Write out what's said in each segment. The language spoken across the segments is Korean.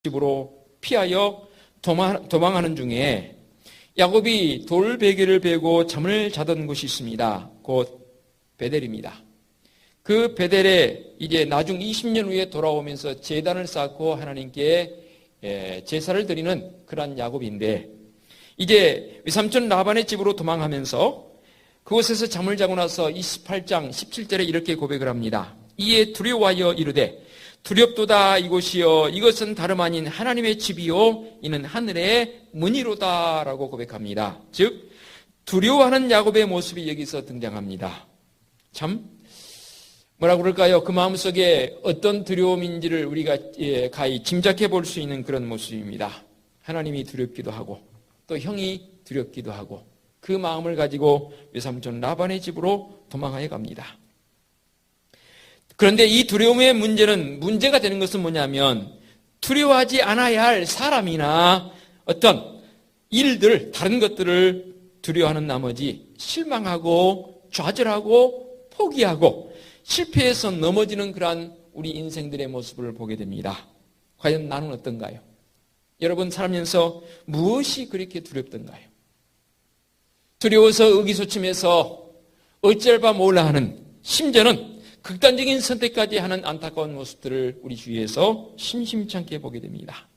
집으로 피하여 도망하는 중에 야곱이 돌베개를 베고 잠을 자던 곳이 있습니다. 곧 베델입니다. 그 베델에 이제 나중 20년 후에 돌아오면서 제단을 쌓고 하나님께 제사를 드리는 그러한 야곱인데, 이제 외삼촌 라반의 집으로 도망하면서 그곳에서 잠을 자고 나서 28장 17절에 이렇게 고백을 합니다. 이에 두려워하여 이르되 두렵도다 이곳이여 이것은 다름 아닌 하나님의 집이요 이는 하늘의 문이로다 라고 고백합니다. 즉 두려워하는 야곱의 모습이 여기서 등장합니다. 참 뭐라고 그럴까요? 그 마음속에 어떤 두려움인지를 우리가 가히 짐작해 볼 수 있는 그런 모습입니다. 하나님이 두렵기도 하고 또 형이 두렵기도 하고 그 마음을 가지고 외삼촌 라반의 집으로 도망하여 갑니다. 그런데 이 두려움의 문제가 되는 것은 뭐냐면 두려워하지 않아야 할 사람이나 어떤 일들, 다른 것들을 두려워하는 나머지 실망하고 좌절하고 포기하고 실패해서 넘어지는 그러한 우리 인생들의 모습을 보게 됩니다. 과연 나는 어떤가요? 여러분 살면서 무엇이 그렇게 두렵던가요? 두려워서 의기소침해서 어찌할 바 몰라 하는, 심지어는 극단적인 선택까지 하는 안타까운 모습들을 우리 주위에서 심심치 않게 보게 됩니다.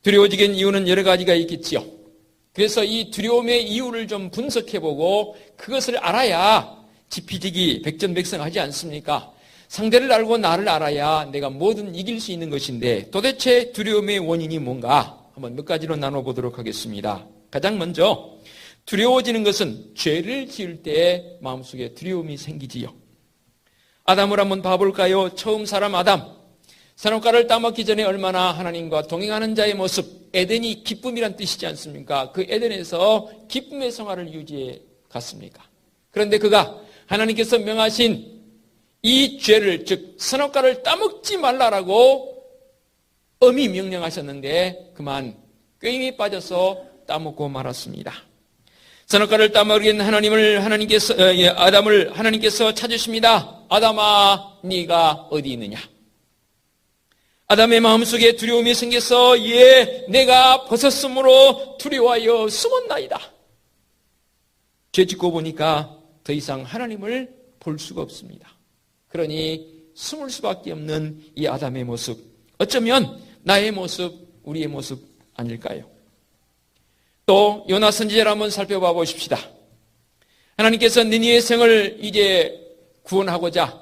두려워지게 된 이유는 여러 가지가 있겠지요. 그래서 이 두려움의 이유를 좀 분석해보고 그것을 알아야 지피지기 백전백승하지 않습니까? 상대를 알고 나를 알아야 내가 뭐든 이길 수 있는 것인데 도대체 두려움의 원인이 뭔가 한번 몇 가지로 나눠보도록 하겠습니다. 가장 먼저 두려워지는 것은 죄를 지을 때 마음속에 두려움이 생기지요. 아담을 한번 봐볼까요? 처음 사람 아담, 선악과를 따먹기 전에 얼마나 하나님과 동행하는 자의 모습, 에덴이 기쁨이란 뜻이지 않습니까? 그 에덴에서 기쁨의 생활을 유지해 갔습니까? 그런데 그가 하나님께서 명하신 이 죄를, 즉 선악과를 따먹지 말라라고 엄히 명령하셨는데 그만 꾀임에 빠져서 따먹고 말았습니다. 선악과를 따먹은 아담을 하나님께서 찾으십니다. 아담아, 네가 어디 있느냐? 아담의 마음속에 두려움이 생겨서 내가 벗었으므로 두려워하여 숨었나이다. 죄 짓고 보니까 더 이상 하나님을 볼 수가 없습니다. 그러니 숨을 수밖에 없는 이 아담의 모습, 어쩌면 나의 모습, 우리의 모습 아닐까요? 또 요나 선지자를 한번 살펴봐 보십시다. 하나님께서 니느웨 성을 이제 구원하고자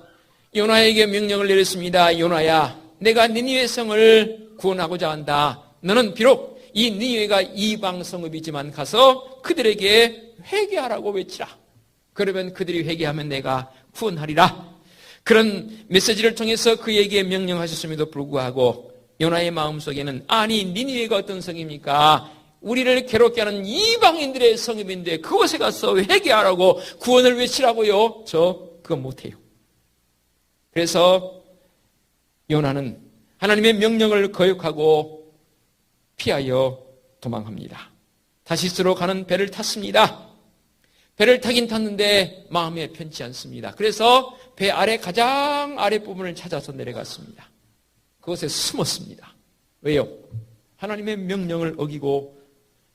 요나에게 명령을 내렸습니다. 요나야, 내가 니느웨 성을 구원하고자 한다. 너는 비록 이 니느웨가 이방 성읍이지만 가서 그들에게 회개하라고 외치라. 그러면 그들이 회개하면 내가 구원하리라. 그런 메시지를 통해서 그에게 명령하셨음에도 불구하고 요나의 마음속에는 아니 니느웨가 어떤 성입니까? 우리를 괴롭게 하는 이방인들의 성읍인데 그곳에 가서 회개하라고 구원을 외치라고요? 저 그거 못해요. 그래서 요나는 하나님의 명령을 거역하고 피하여 도망합니다. 다시스로 가는 배를 탔습니다. 배를 타긴 탔는데 마음에 편치 않습니다. 그래서 배 아래 가장 아랫부분을 찾아서 내려갔습니다. 그곳에 숨었습니다. 왜요? 하나님의 명령을 어기고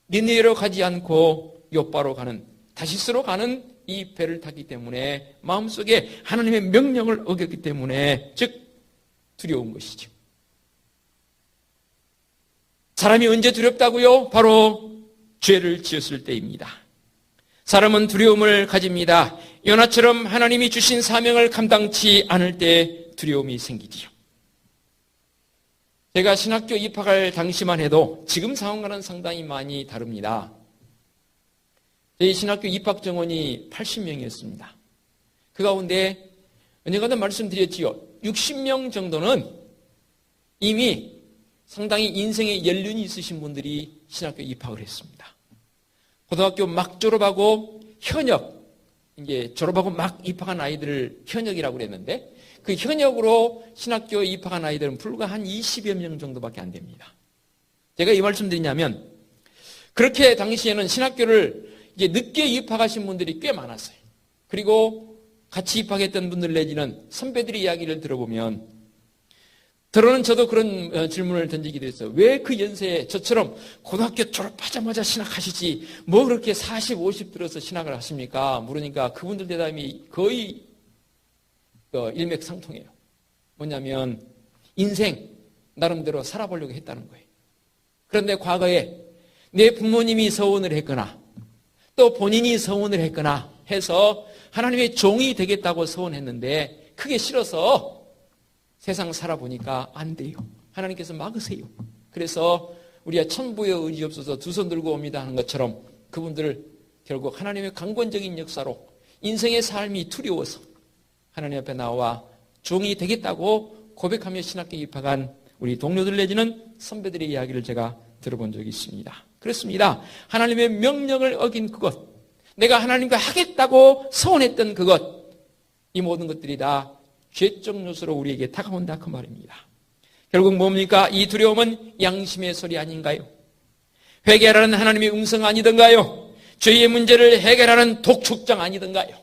니느웨로 가지 않고 요바로 가는, 다시스로 가는 이 배를 탔기 때문에 마음속에 하나님의 명령을 어겼기 때문에 즉 두려운 것이죠. 사람이 언제 두렵다고요? 바로 죄를 지었을 때입니다. 사람은 두려움을 가집니다. 요나처럼 하나님이 주신 사명을 감당치 않을 때 두려움이 생기지요. 제가 신학교 입학할 당시만 해도 지금 상황과는 상당히 많이 다릅니다. 저희 신학교 입학 정원이 80명이었습니다. 그 가운데 언젠가도 말씀드렸지요. 60명 정도는 이미 상당히 인생의 연륜이 있으신 분들이 신학교 입학을 했습니다. 고등학교 막 졸업하고 현역, 이제 졸업하고 막 입학한 아이들을 현역이라고 그랬는데 그 현역으로 신학교에 입학한 아이들은 불과 한 20여 명 정도밖에 안 됩니다. 제가 이 말씀 드리냐면 그렇게 당시에는 신학교를 이제 늦게 입학하신 분들이 꽤 많았어요. 그리고 같이 입학했던 분들 내지는 선배들의 이야기를 들어보면 때로는 저도 그런 질문을 던지기도 했어요. 왜 그 연세에 저처럼 고등학교 졸업하자마자 신학하시지 뭐 그렇게 40, 50 들어서 신학을 하십니까? 물으니까 그분들 대답이 거의 일맥상통해요. 뭐냐면 인생 나름대로 살아보려고 했다는 거예요. 그런데 과거에 내 부모님이 서원을 했거나 또 본인이 서원을 했거나 해서 하나님의 종이 되겠다고 서원했는데 그게 싫어서 세상 살아보니까 안 돼요. 하나님께서 막으세요. 그래서 우리가 천부의 의지 없어서 두 손 들고 옵니다 하는 것처럼 그분들을 결국 하나님의 강권적인 역사로 인생의 삶이 두려워서 하나님 앞에 나와 종이 되겠다고 고백하며 신학교에 입학한 우리 동료들 내지는 선배들의 이야기를 제가 들어본 적이 있습니다. 그렇습니다. 하나님의 명령을 어긴 그것, 내가 하나님과 하겠다고 서원했던 그것, 이 모든 것들이 다 죄적 요소로 우리에게 다가온다 그 말입니다. 결국 뭡니까? 이 두려움은 양심의 소리 아닌가요? 회개하라는 하나님의 음성 아니던가요? 죄의 문제를 해결하는 독촉장 아니던가요?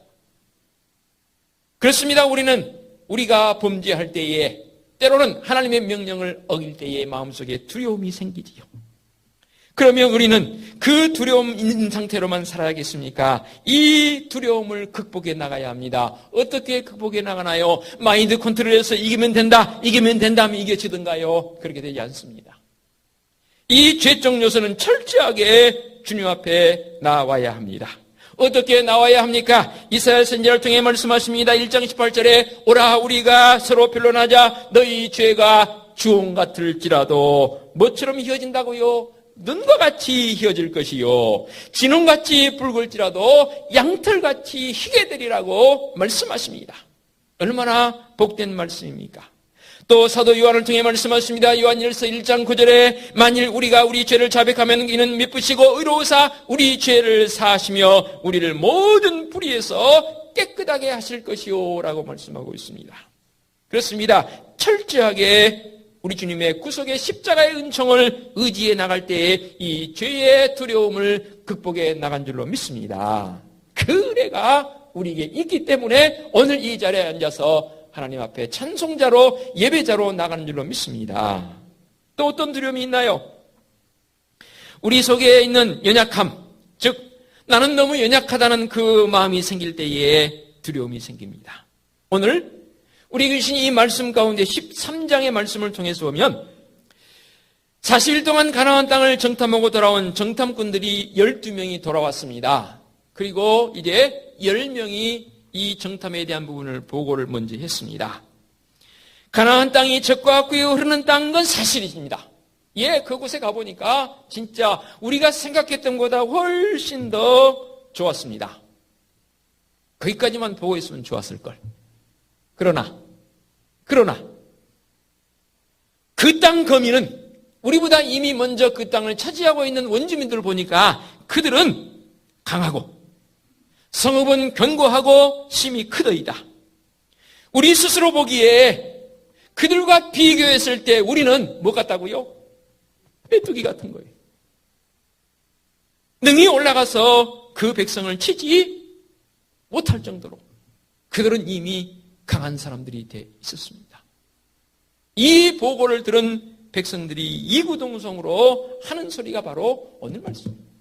그렇습니다. 우리가 범죄할 때에 때로는 하나님의 명령을 어길 때에 마음속에 두려움이 생기지요. 그러면 우리는 그 두려움 있는 상태로만 살아야겠습니까? 이 두려움을 극복해 나가야 합니다. 어떻게 극복해 나가나요? 마인드 컨트롤해서 이기면 된다 하면 이겨지던가요? 그렇게 되지 않습니다. 이 죄적 요소는 철저하게 주님 앞에 나와야 합니다. 어떻게 나와야 합니까? 이사야 선지자를 통해 말씀하십니다. 1장 18절에 오라 우리가 서로 변론하자 너희 죄가 주홍 같을지라도 뭐처럼 휘어진다고요? 눈과 같이 휘어질 것이요 진홍같이 붉을지라도 양털같이 희게 되리라고 말씀하십니다. 얼마나 복된 말씀입니까? 또 사도 요한을 통해 말씀하십니다. 요한일서 1장 9절에 만일 우리가 우리 죄를 자백하면 이는 미쁘시고 의로우사 우리 죄를 사하시며 우리를 모든 불의에서 깨끗하게 하실 것이요 라고 말씀하고 있습니다. 그렇습니다. 철저하게 우리 주님의 구속의 십자가의 은총을 의지해 나갈 때에 이 죄의 두려움을 극복해 나간 줄로 믿습니다. 그 은혜가 우리에게 있기 때문에 오늘 이 자리에 앉아서 하나님 앞에 찬송자로 예배자로 나가는 줄로 믿습니다. 또 어떤 두려움이 있나요? 우리 속에 있는 연약함, 즉 나는 너무 연약하다는 그 마음이 생길 때에 두려움이 생깁니다. 오늘 우리 주신 이 말씀 가운데 13장의 말씀을 통해서 보면 40일 동안 가나안 땅을 정탐하고 돌아온 정탐꾼들이 12명이 돌아왔습니다. 그리고 이제 10명이 이 정탐에 대한 부분을 보고를 먼저 했습니다. 가나안 땅이 적과 꿀이 흐르는 땅인 건 사실입니다. 예, 그곳에 가보니까 진짜 우리가 생각했던 것보다 훨씬 더 좋았습니다. 거기까지만 보고 있으면 좋았을걸. 그러나 그 땅 거민은 우리보다 이미 먼저 그 땅을 차지하고 있는 원주민들을 보니까 그들은 강하고 성읍은 견고하고 힘이 크더이다. 우리 스스로 보기에 그들과 비교했을 때 우리는 뭐 같다고요? 메뚜기 같은 거예요. 능히 올라가서 그 백성을 치지 못할 정도로 그들은 이미 강한 사람들이 돼 있었습니다. 이 보고를 들은 백성들이 이구동성으로 하는 소리가 바로 오늘 말씀입니다.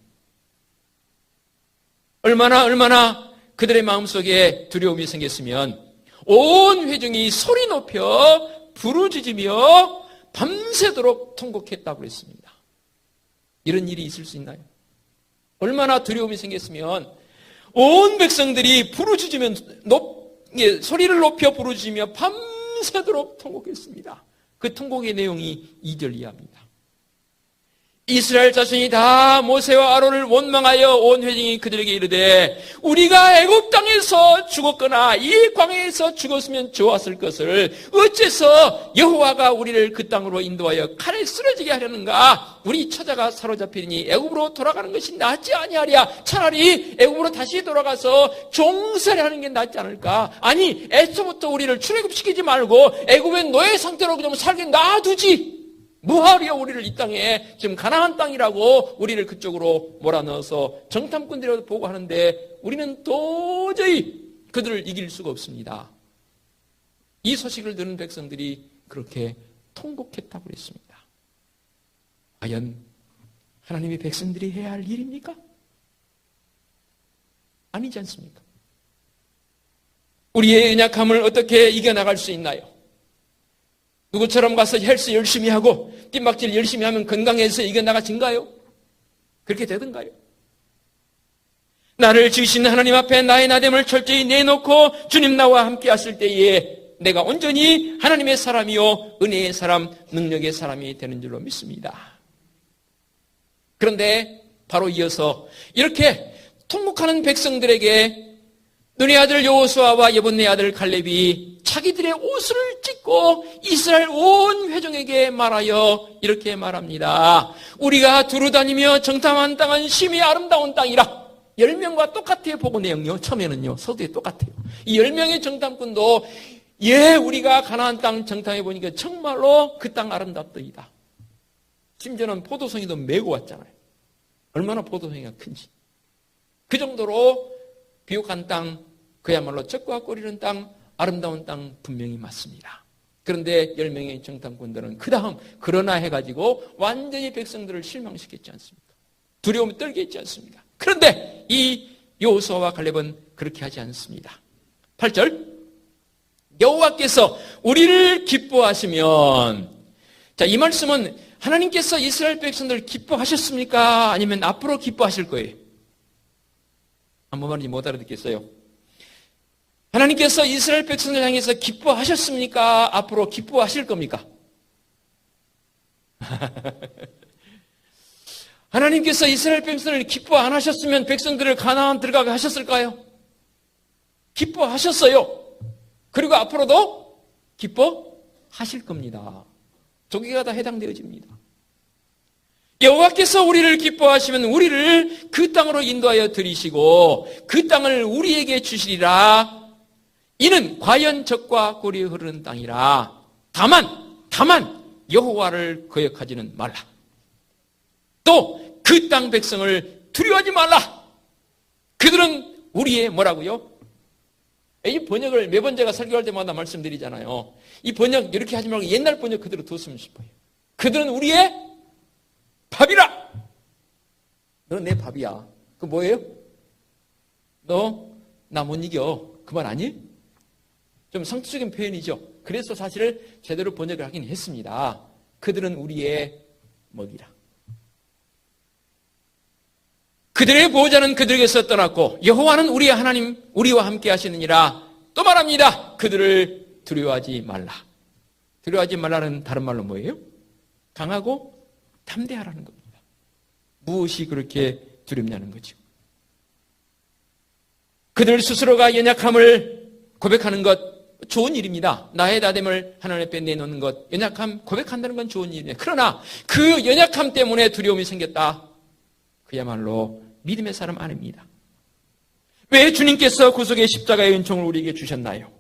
얼마나 그들의 마음속에 두려움이 생겼으면 온 회중이 소리 높여 부르짖으며 밤새도록 통곡했다고 했습니다. 이런 일이 있을 수 있나요? 얼마나 두려움이 생겼으면 온 백성들이 부르짖으며 소리를 높여 부르짖으며 밤새도록 통곡했습니다. 그 통곡의 내용이 2절 이하입니다. 이스라엘 자손이 다 모세와 아론을 원망하여 온 회중이 그들에게 이르되 우리가 애굽 땅에서 죽었거나 이 광야에서 죽었으면 좋았을 것을 어째서 여호와가 우리를 그 땅으로 인도하여 칼에 쓰러지게 하려는가? 우리 처자가 사로잡히니 애굽으로 돌아가는 것이 낫지 아니하랴. 차라리 애굽으로 다시 돌아가서 종살이 하는 게 낫지 않을까? 아니 애초부터 우리를 출애굽시키지 말고 애굽의 노예 상태로 좀 살게 놔두지. 뭐하려 우리를 이 땅에 지금 가나안 땅이라고 우리를 그쪽으로 몰아넣어서 정탐꾼들이라도 보고 하는데 우리는 도저히 그들을 이길 수가 없습니다. 이 소식을 들은 백성들이 그렇게 통곡했다고 그랬습니다. 과연 하나님의 백성들이 해야 할 일입니까? 아니지 않습니까? 우리의 연약함을 어떻게 이겨나갈 수 있나요? 누구처럼 가서 헬스 열심히 하고 뜀박질 열심히 하면 건강해서 이겨나가진가요? 그렇게 되던가요? 나를 지으신 하나님 앞에 나의 나됨을 철저히 내놓고 주님 나와 함께 하실 때에 내가 온전히 하나님의 사람이요 은혜의 사람, 능력의 사람이 되는 줄로 믿습니다. 그런데 바로 이어서 이렇게 통곡하는 백성들에게 눈의 아들 여호수아와 예분네의 아들 갈렙이 자기들의 옷을 찢고 이스라엘 온 회중에게 말하여 이렇게 말합니다. 우리가 두루다니며 정탐한 땅은 심히 아름다운 땅이라. 10명과 똑같아요. 보고 내용요. 처음에는요. 서두에 똑같아요. 이 10명의 정탐꾼도 우리가 가나안 땅 정탐해 보니까 정말로 그 땅 아름답더이다. 심지어는 포도송이도 메고 왔잖아요. 얼마나 포도송이가 큰지. 그 정도로 비옥한 땅, 그야말로 적과 꼬리는 땅, 아름다운 땅 분명히 맞습니다. 그런데 10명의 정탐꾼들은 그 다음 그러나 해가지고 완전히 백성들을 실망시켰지 않습니까? 두려움에 떨게 했지 않습니까? 그런데 이 여호수아와 갈렙은 그렇게 하지 않습니다. 8절 여호와께서 우리를 기뻐하시면, 자, 이 말씀은 하나님께서 이스라엘 백성들을 기뻐하셨습니까? 아니면 앞으로 기뻐하실 거예요? 한번 말인지 못 알아듣겠어요. 하나님께서 이스라엘 백성을 향해서 기뻐하셨습니까? 앞으로 기뻐하실 겁니까? 하나님께서 이스라엘 백성을 기뻐 안 하셨으면 백성들을 가나안 들어가게 하셨을까요? 기뻐하셨어요. 그리고 앞으로도 기뻐하실 겁니다. 두 개가 다 해당되어집니다. 여호와께서 우리를 기뻐하시면 우리를 그 땅으로 인도하여 들이시고 그 땅을 우리에게 주시리라. 이는 과연 적과 꿀이 흐르는 땅이라. 다만 여호와를 거역하지는 말라. 또 그 땅 백성을 두려워하지 말라. 그들은 우리의 뭐라고요? 이 번역을 매번 제가 설교할 때마다 말씀드리잖아요. 이 번역 이렇게 하지 말고 옛날 번역 그대로 뒀으면 싶어요. 그들은 우리의 밥이라. 너 내 밥이야. 그 뭐예요? 너 나 못 이겨. 그 말 아니? 좀 상투적인 표현이죠. 그래서 사실 제대로 번역을 하긴 했습니다. 그들은 우리의 먹이라. 그들의 보호자는 그들에게서 떠났고 여호와는 우리의 하나님 우리와 함께 하시느니라. 또 말합니다. 그들을 두려워하지 말라. 두려워하지 말라는 다른 말로 뭐예요? 강하고 담대하라는 겁니다. 무엇이 그렇게 두렵냐는 거죠. 그들 스스로가 연약함을 고백하는 것 좋은 일입니다. 나의 나됨을 하나님 앞에 내놓는 것, 연약함 고백한다는 건 좋은 일이에요. 그러나 그 연약함 때문에 두려움이 생겼다. 그야말로 믿음의 사람 아닙니다. 왜 주님께서 구속의 십자가의 은총을 우리에게 주셨나요?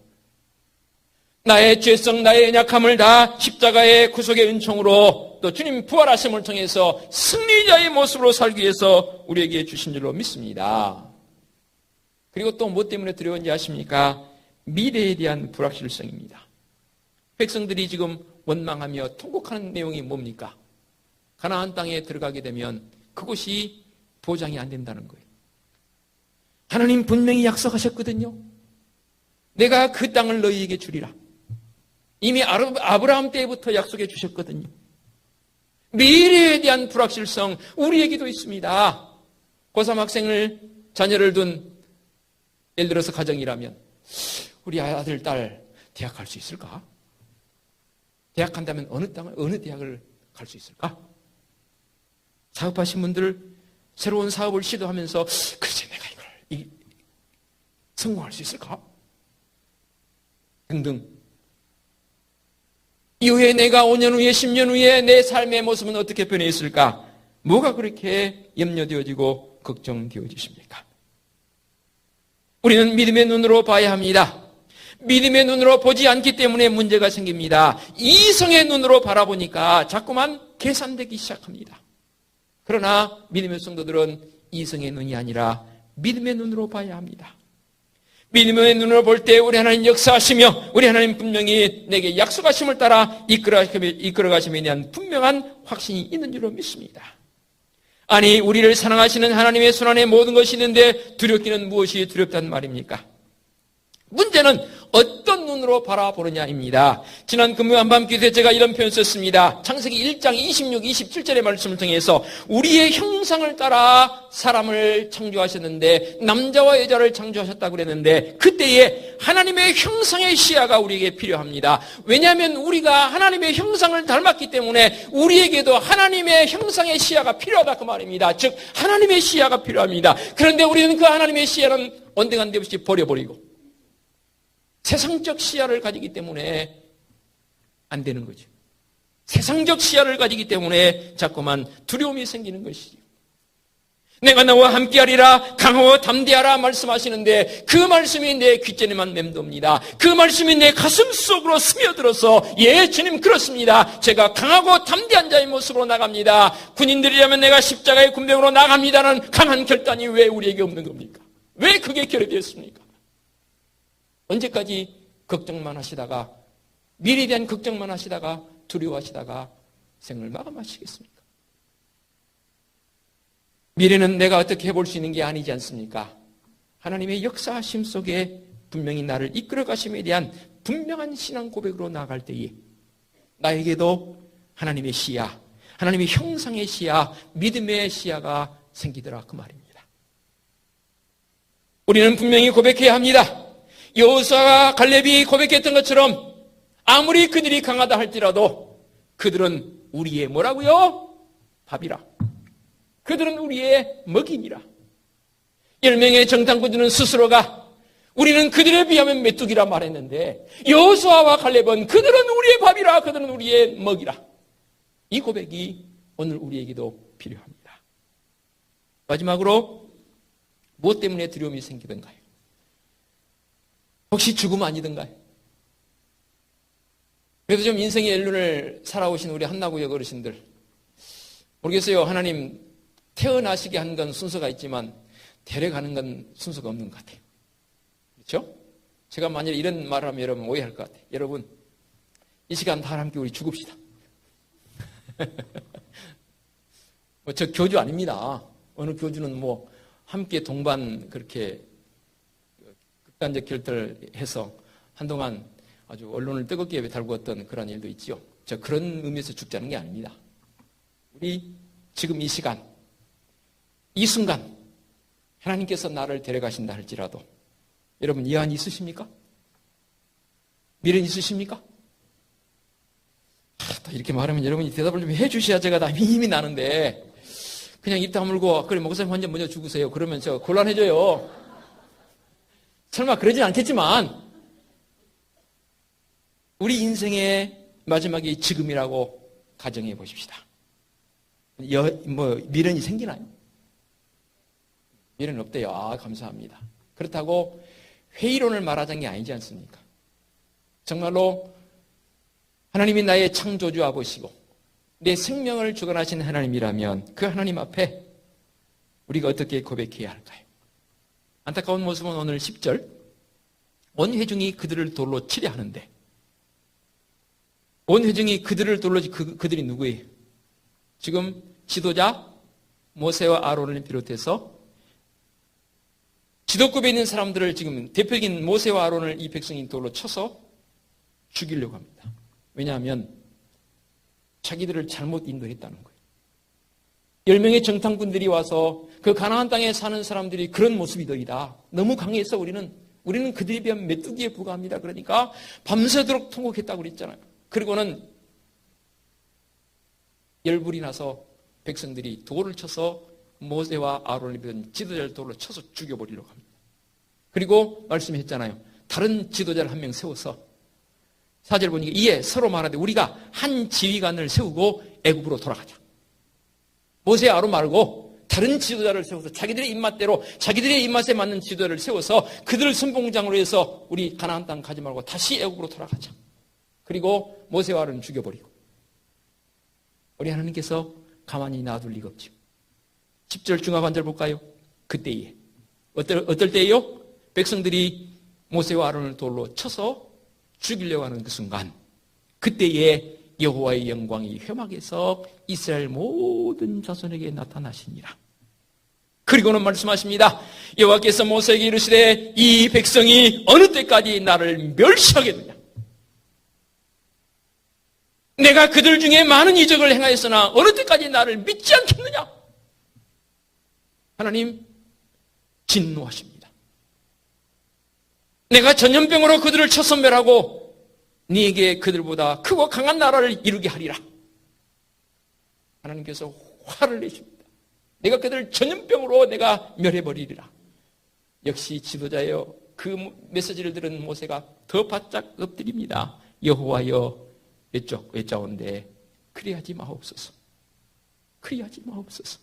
나의 죄성, 나의 연약함을 다 십자가의 구속의 은총으로 또 주님 부활하심을 통해서 승리자의 모습으로 살기 위해서 우리에게 주신 줄로 믿습니다. 그리고 또 뭐 때문에 두려운지 아십니까? 미래에 대한 불확실성입니다. 백성들이 지금 원망하며 통곡하는 내용이 뭡니까? 가나안 땅에 들어가게 되면 그곳이 보장이 안 된다는 거예요. 하나님 분명히 약속하셨거든요. 내가 그 땅을 너희에게 주리라. 이미 아브라함 때부터 약속해 주셨거든요. 미래에 대한 불확실성 우리에게도 있습니다. 고3 학생을 자녀를 둔 예를 들어서 가정이라면 우리 아들, 딸 대학 갈 수 있을까? 대학 간다면 어느 대학을 갈 수 있을까? 사업하신 분들 새로운 사업을 시도하면서 글쎄 내가 이걸 성공할 수 있을까? 등등. 이후에 내가 5년 후에 10년 후에 내 삶의 모습은 어떻게 변해 있을까? 뭐가 그렇게 염려되어지고 걱정되어지십니까? 우리는 믿음의 눈으로 봐야 합니다. 믿음의 눈으로 보지 않기 때문에 문제가 생깁니다. 이성의 눈으로 바라보니까 자꾸만 계산되기 시작합니다. 그러나 믿음의 성도들은 이성의 눈이 아니라 믿음의 눈으로 봐야 합니다. 믿음의 눈으로 볼 때 우리 하나님 역사하시며 우리 하나님 분명히 내게 약속하심을 따라 이끌어가심에 대한 분명한 확신이 있는 줄로 믿습니다. 아니, 우리를 사랑하시는 하나님의 손안에 모든 것이 있는데 두렵기는 무엇이 두렵단 말입니까? 문제는 어떤 눈으로 바라보느냐입니다. 지난 금요 한밤 기도에 제가 이런 표현 썼습니다. 창세기 1장 26, 27절의 말씀을 통해서 우리의 형상을 따라 사람을 창조하셨는데 남자와 여자를 창조하셨다고 그랬는데 그때에 하나님의 형상의 시야가 우리에게 필요합니다. 왜냐하면 우리가 하나님의 형상을 닮았기 때문에 우리에게도 하나님의 형상의 시야가 필요하다 그 말입니다. 즉 하나님의 시야가 필요합니다. 그런데 우리는 그 하나님의 시야는 언젠간 없이 버려버리고 세상적 시야를 가지기 때문에 안 되는 거죠. 세상적 시야를 가지기 때문에 자꾸만 두려움이 생기는 것이죠. 내가 너와 함께하리라 강하고 담대하라 말씀하시는데 그 말씀이 내 귓전에만 맴돕니다. 그 말씀이 내 가슴 속으로 스며들어서 예 주님 그렇습니다. 제가 강하고 담대한 자의 모습으로 나갑니다. 군인들이라면 내가 십자가의 군병으로 나갑니다는 강한 결단이 왜 우리에게 없는 겁니까? 왜 그게 결여되었습니까? 언제까지 걱정만 하시다가 미래에 대한 걱정만 하시다가 두려워하시다가 생을 마감하시겠습니까? 미래는 내가 어떻게 해볼 수 있는 게 아니지 않습니까? 하나님의 역사하심 속에 분명히 나를 이끌어 가심에 대한 분명한 신앙 고백으로 나아갈 때에 나에게도 하나님의 시야, 하나님의 형상의 시야, 믿음의 시야가 생기더라 그 말입니다. 우리는 분명히 고백해야 합니다. 여호수아와 갈렙이 고백했던 것처럼 아무리 그들이 강하다 할지라도 그들은 우리의 뭐라고요? 밥이라. 그들은 우리의 먹이니라. 10명의 정탐꾼들은 스스로가 우리는 그들에 비하면 메뚜기라 말했는데 여호수아와 갈렙은 그들은 우리의 밥이라, 그들은 우리의 먹이라. 이 고백이 오늘 우리에게도 필요합니다. 마지막으로 무엇 때문에 두려움이 생기던가요? 혹시 죽음 아니던가요? 그래도 좀 인생의 연륜을 살아오신 우리 한나구역 어르신들 모르겠어요. 하나님 태어나시게 한 건 순서가 있지만 데려가는 건 순서가 없는 것 같아요. 그렇죠? 제가 만약에 이런 말을 하면 여러분 오해할 것 같아요. 여러분 이 시간 다 함께 우리 죽읍시다. 저 교주 아닙니다. 어느 교주는 뭐 함께 동반 그렇게 극단적 결단을 해서 한동안 아주 언론을 뜨겁게 달구었던 그런 일도 있죠. 저 그런 의미에서 죽자는 게 아닙니다. 우리 지금 이 시간, 이 순간 하나님께서 나를 데려가신다 할지라도 여러분 예언이 있으십니까? 미래는 있으십니까? 또 이렇게 말하면 여러분이 대답을 좀 해주셔야 제가 다 힘이 나는데 그냥 입 다물고 그래 목사님 환자 먼저 죽으세요. 그러면 저 곤란해져요. 설마 그러진 않겠지만 우리 인생의 마지막이 지금이라고 가정해 보십시다. 미련이 생기나요? 미련은 없대요. 아, 감사합니다. 그렇다고 회의론을 말하자는 게 아니지 않습니까? 정말로 하나님이 나의 창조주 아버지시고 내 생명을 주관하신 하나님이라면 그 하나님 앞에 우리가 어떻게 고백해야 할까요? 안타까운 모습은 오늘 10절 온 회중이 그들을 돌로 치려 하는데 온 회중이 그들을 돌로 그들이 누구예요? 지금 지도자 모세와 아론을 비롯해서 지도급에 있는 사람들을 지금 대표적인 모세와 아론을 이 백성이 돌로 쳐서 죽이려고 합니다. 왜냐하면 자기들을 잘못 인도했다는 거예요. 10명의 정탐꾼들이 와서 그 가나안 땅에 사는 사람들이 그런 모습이더이다. 너무 강해서 우리는 그들에 비하면 메뚜기에 불과합니다. 그러니까 밤새도록 통곡했다고 그랬잖아요. 그리고는 열불이 나서 백성들이 돌을 쳐서 모세와 아론을 비롯한 지도자를 돌로 쳐서 죽여버리려고 합니다. 그리고 말씀했잖아요. 다른 지도자를 한 명 세워서 4절 보니까 이에 서로 말하되 우리가 한 지휘관을 세우고 애굽으로 돌아가자. 모세 아론 말고 다른 지도자를 세워서 자기들의 입맛대로 자기들의 입맛에 맞는 지도자를 세워서 그들을 선봉장으로 해서 우리 가나안 땅 가지 말고 다시 애굽으로 돌아가자. 그리고 모세와 아론을 죽여버리고 우리 하나님께서 가만히 놔둘 리가 없죠. 10절 중하반절 볼까요? 그때에 어떨 때예요? 백성들이 모세와 아론을 돌로 쳐서 죽이려고 하는 그 순간, 그때에 여호와의 영광이 회막에서 이스라엘 모든 자손에게 나타나시니라. 그리고는 말씀하십니다. 여호와께서 모세에게 이르시되 이 백성이 어느 때까지 나를 멸시하겠느냐. 내가 그들 중에 많은 이적을 행하였으나 어느 때까지 나를 믿지 않겠느냐. 하나님 진노하십니다. 내가 전염병으로 그들을 쳐선멸하고 네게 그들보다 크고 강한 나라를 이루게 하리라. 하나님께서 화를 내십니다. 내가 그들을 전염병으로 내가 멸해버리리라. 역시 지도자여, 그 메시지를 들은 모세가 더 바짝 엎드립니다. 여호와여 외짜온데 그리하지 마옵소서. 그리하지 마옵소서.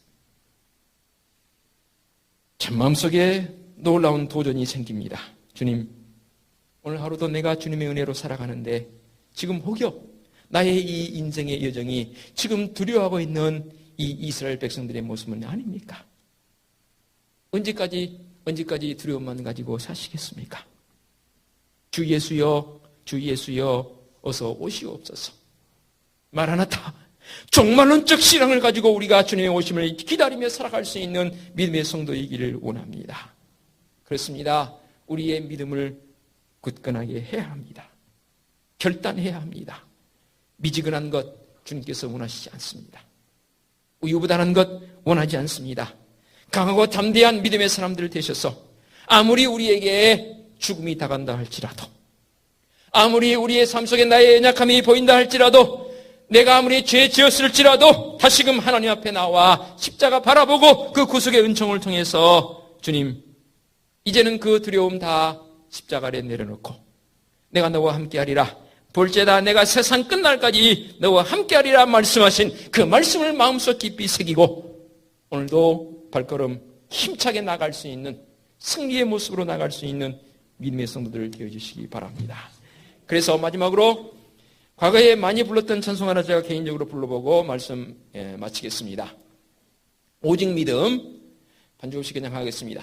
제 마음속에 놀라운 도전이 생깁니다. 주님, 오늘 하루도 내가 주님의 은혜로 살아가는데 지금 혹여 나의 이 인생의 여정이 지금 두려워하고 있는 이 이스라엘 백성들의 모습은 아닙니까? 언제까지 두려움만 가지고 사시겠습니까? 주 예수여, 주 예수여, 어서 오시옵소서. 마라나타, 종말론적 신앙을 가지고 우리가 주님의 오심을 기다리며 살아갈 수 있는 믿음의 성도이기를 원합니다. 그렇습니다. 우리의 믿음을 굳건하게 해야 합니다. 결단해야 합니다. 미지근한 것 주님께서 원하시지 않습니다. 우유부단한 것 원하지 않습니다. 강하고 담대한 믿음의 사람들 되셔서 아무리 우리에게 죽음이 다간다 할지라도, 아무리 우리의 삶 속에 나의 연약함이 보인다 할지라도, 내가 아무리 죄 지었을지라도 다시금 하나님 앞에 나와 십자가 바라보고 그 구속의 은총을 통해서 주님, 이제는 그 두려움 다 십자가 아래 내려놓고 내가 너와 함께하리라. 볼지에다 내가 세상 끝날까지 너와 함께하리라 말씀하신 그 말씀을 마음속 깊이 새기고 오늘도 발걸음 힘차게 나갈 수 있는, 승리의 모습으로 나갈 수 있는 믿음의 성도들 되어주시기 바랍니다. 그래서 마지막으로 과거에 많이 불렀던 찬송 하나 제가 개인적으로 불러보고 말씀 마치겠습니다. 오직 믿음, 반주 없이 그냥 하겠습니다.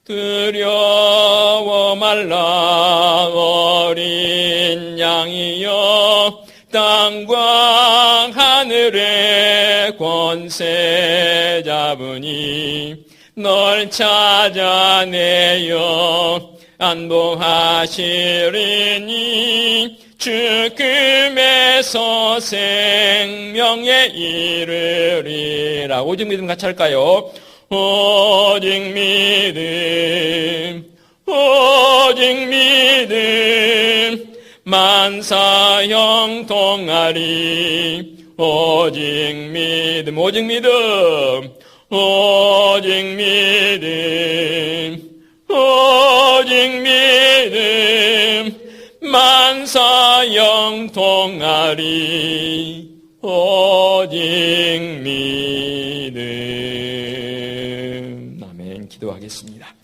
두려워 말라 어린 양이여, 땅과 하늘의 권세 잡으니 널 찾아내어 안동하시리니 죽음에서 생명에 이르리라. 오직 믿음 같이 할까요? 오직 믿음, 오직 믿음, 만사 형통하리. 오직 믿음, 오직 믿음, 오직 믿음, 오직 믿음, 만사 형통하리. 오직 믿음. 아멘. 기도하겠습니다.